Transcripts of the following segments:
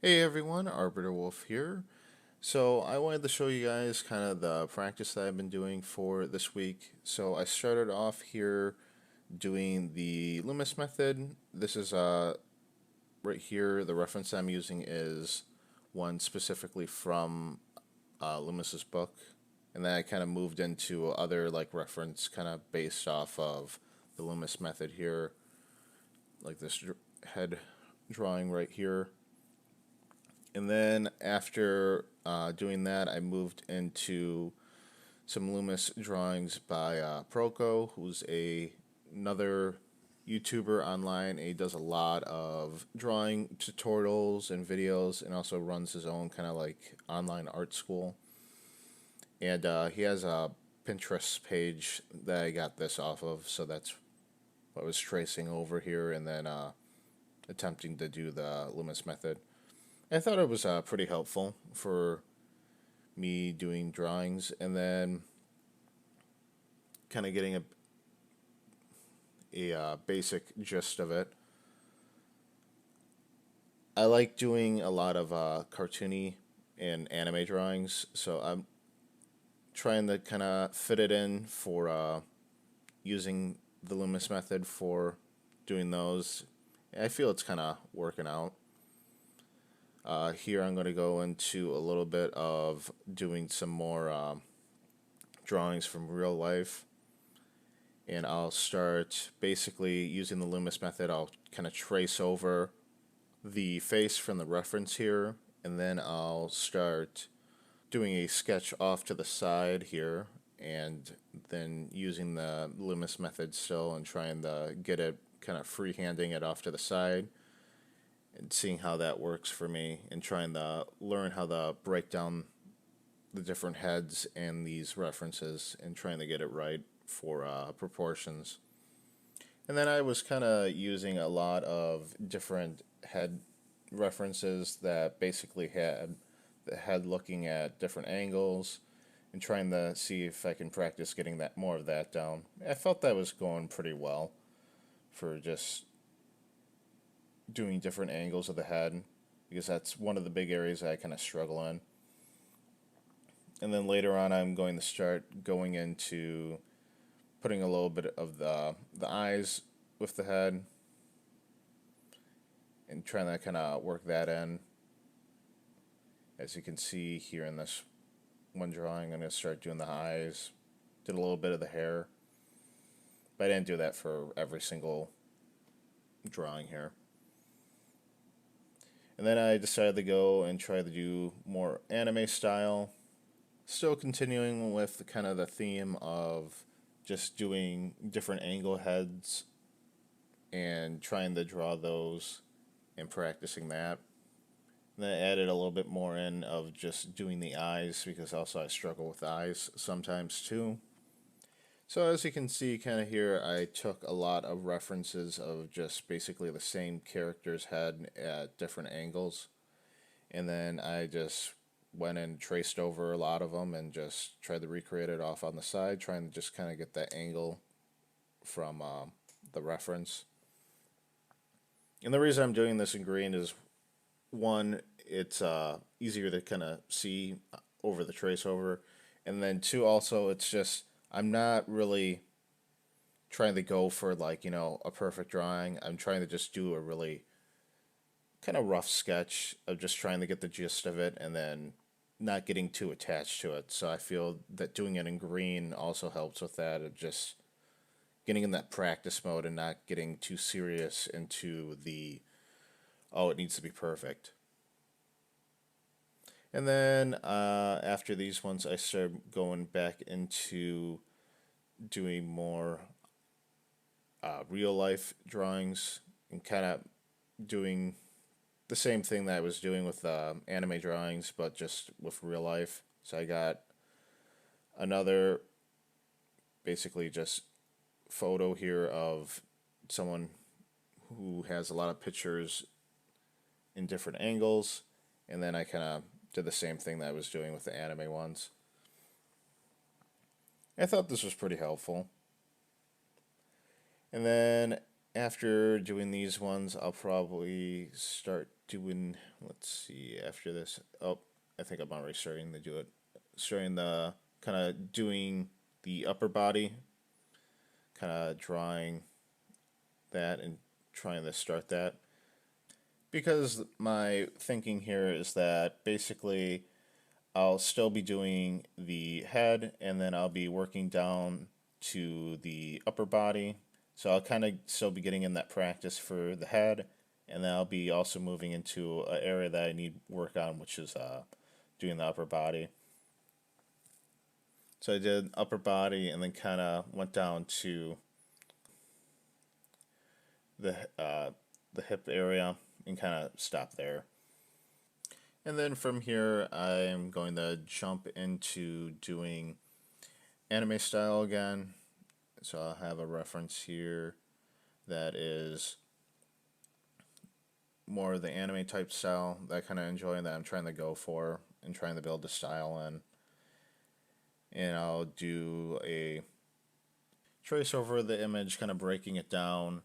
Hey everyone, Arbiter Wolf here. So I wanted to show you guys kind of the practice that I've been doing for this week. So I started off here doing the Loomis method. This is right here. The reference I'm using is one specifically from Loomis's book, and then I kind of moved into other like reference kind of based off of the Loomis method here, like this head drawing right here. And then after doing that, I moved into some Loomis drawings by Proco, who's another YouTuber online. He does a lot of drawing tutorials and videos, and also runs his own kind of like online art school. And he has a Pinterest page that I got this off of, so that's what I was tracing over here, and then attempting to do the Loomis method. I thought it was pretty helpful for me doing drawings, and then kind of getting a basic gist of it. I like doing a lot of cartoony and anime drawings, so I'm trying to kind of fit it in for using the Loomis method for doing those. I feel it's kind of working out. Here I'm going to go into a little bit of doing some more drawings from real life, and I'll start basically using the Loomis method. I'll kind of trace over the face from the reference here, and then I'll start doing a sketch off to the side here, and then using the Loomis method still and trying to get it kind of freehanding it off to the side and seeing how that works for me and trying to learn how to break down the different heads and these references and trying to get it right for proportions. And then I was kind of using a lot of different head references that basically had the head looking at different angles and trying to see if I can practice getting that more of that down. I felt that was going pretty well for just doing different angles of the head because that's one of the big areas I kind of struggle in. And then later on, I'm going to start going into putting a little bit of the eyes with the head and trying to kind of work that in. As you can see here in this one drawing, I'm going to start doing the eyes. Did a little bit of the hair, but I didn't do that for every single drawing here. And then I decided to go and try to do more anime style, still continuing with kind of the theme of just doing different angle heads and trying to draw those and practicing that. And then I added a little bit more in of just doing the eyes because also I struggle with eyes sometimes too. So as you can see kind of here, I took a lot of references of just basically the same character's head at different angles. And then I just went and traced over a lot of them and just tried to recreate it off on the side, trying to just kind of get that angle from the reference. And the reason I'm doing this in green is one, it's easier to kind of see over the trace over, and then two, also it's just I'm not really trying to go for like a perfect drawing. I'm trying to just do a really kind of rough sketch of just trying to get the gist of it, and then not getting too attached to it. So I feel that doing it in green also helps with that. It just getting in that practice mode and not getting too serious into the oh, it needs to be perfect. And then after these ones, I started going back into doing more real life drawings and kind of doing the same thing that I was doing with anime drawings, but just with real life. So I got another basically just photo here of someone who has a lot of pictures in different angles, and then I kind of did the same thing that I was doing with the anime ones. I thought this was pretty helpful. And then after doing these ones, I'll probably start doing, let's see, after this. Oh, I think I'm already starting to do it. Starting the kind of doing the upper body, kind of drawing that and trying to start that. Because my thinking here is that basically I'll still be doing the head and then I'll be working down to the upper body. So I'll kind of still be getting in that practice for the head, and then I'll be also moving into an area that I need work on, which is doing the upper body. So I did upper body and then kind of went down to the uh, the hip area and kind of stopped there. And then from here, I'm going to jump into doing anime style again. So I'll have a reference here that is more of the anime type style that I kind of enjoy, that I'm trying to go for and trying to build the style in. And I'll do a trace over the image, kind of breaking it down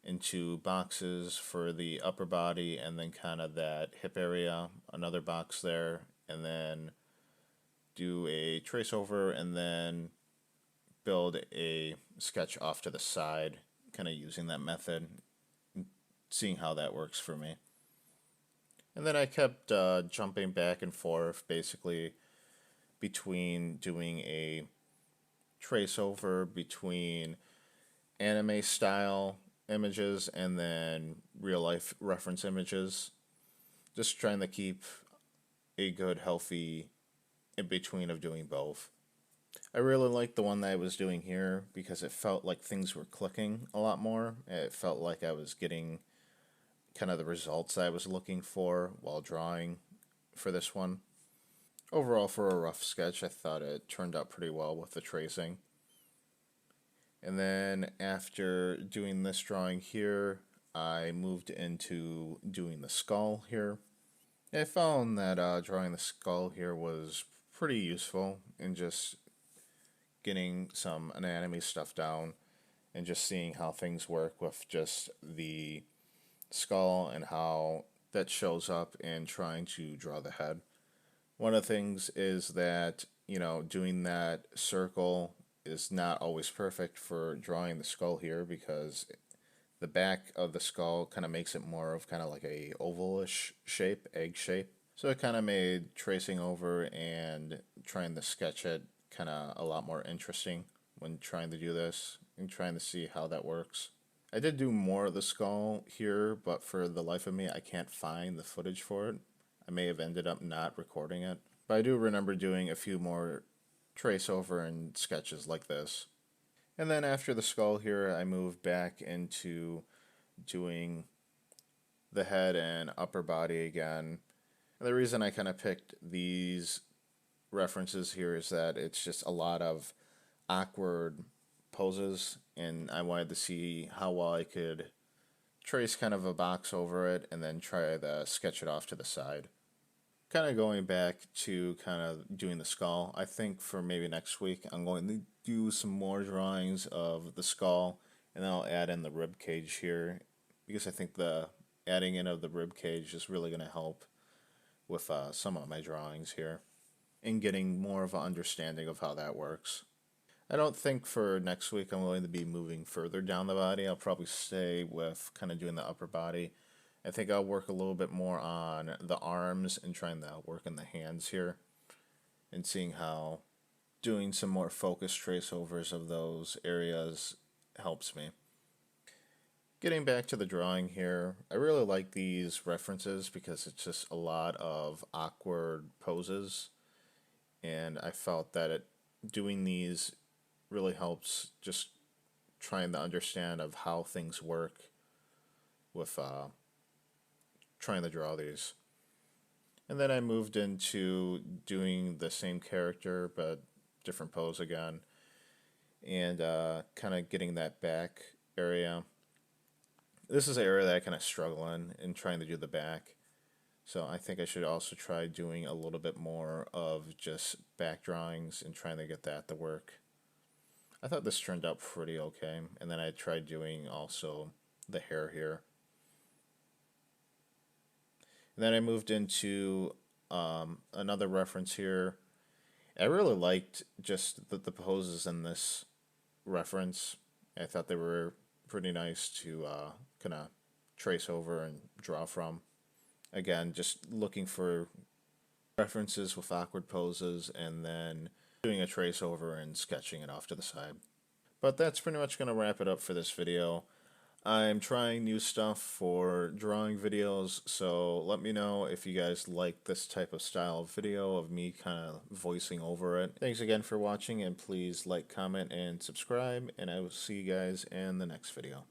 into boxes for the upper body and then kind of that hip area, another box there, and then do a trace over and then build a sketch off to the side, kind of using that method, seeing how that works for me. And then I kept jumping back and forth basically between doing a trace over between anime style images and then real life reference images. Just trying to keep a good, healthy in between of doing both. I really liked the one that I was doing here because it felt like things were clicking a lot more. It felt like I was getting kind of the results I was looking for while drawing for this one. Overall, for a rough sketch, I thought it turned out pretty well with the tracing. And then after doing this drawing here, I moved into doing the skull here. I found that drawing the skull here was pretty useful in just getting some anatomy stuff down and just seeing how things work with just the skull and how that shows up in trying to draw the head. One of the things is that, doing that circle is not always perfect for drawing the skull here because the back of the skull kind of makes it more of kind of like a ovalish shape, egg shape. So it kind of made tracing over and trying to sketch it kind of a lot more interesting when trying to do this and trying to see how that works. I did do more of the skull here, but for the life of me, I can't find the footage for it. I may have ended up not recording it. But I do remember doing a few more trace over and sketches like this. And then after the skull here, I moved back into doing the head and upper body again. And the reason I kind of picked these references here is that it's just a lot of awkward poses, and I wanted to see how well I could trace kind of a box over it and then try to sketch it off to the side. Kind of going back to kind of doing the skull, I think for maybe next week I'm going to do some more drawings of the skull, and then I'll add in the rib cage here because I think the adding in of the rib cage is really going to help with some of my drawings here and getting more of an understanding of how that works. I don't think for next week I'm going to be moving further down the body. I'll probably stay with kind of doing the upper body. I think I'll work a little bit more on the arms and trying to work in the hands here and seeing how doing some more focused trace overs of those areas helps me. Getting back to the drawing here, I really like these references because it's just a lot of awkward poses, and I felt that doing these really helps just trying to understand of how things work with trying to draw these. And then I moved into doing the same character but different pose again, and kind of getting that back area. This is an area that I kind of struggle in trying to do the back. So I think I should also try doing a little bit more of just back drawings and trying to get that to work. I thought this turned out pretty okay. And then I tried doing also the hair here. And then I moved into another reference here. I really liked just the poses in this reference. I thought they were pretty nice to kind of trace over and draw from. Again, just looking for references with awkward poses and then doing a trace over and sketching it off to the side. But that's pretty much going to wrap it up for this video. I'm trying new stuff for drawing videos, so let me know if you guys like this type of style of video of me kind of voicing over it. Thanks again for watching, and please like, comment, and subscribe, and I will see you guys in the next video.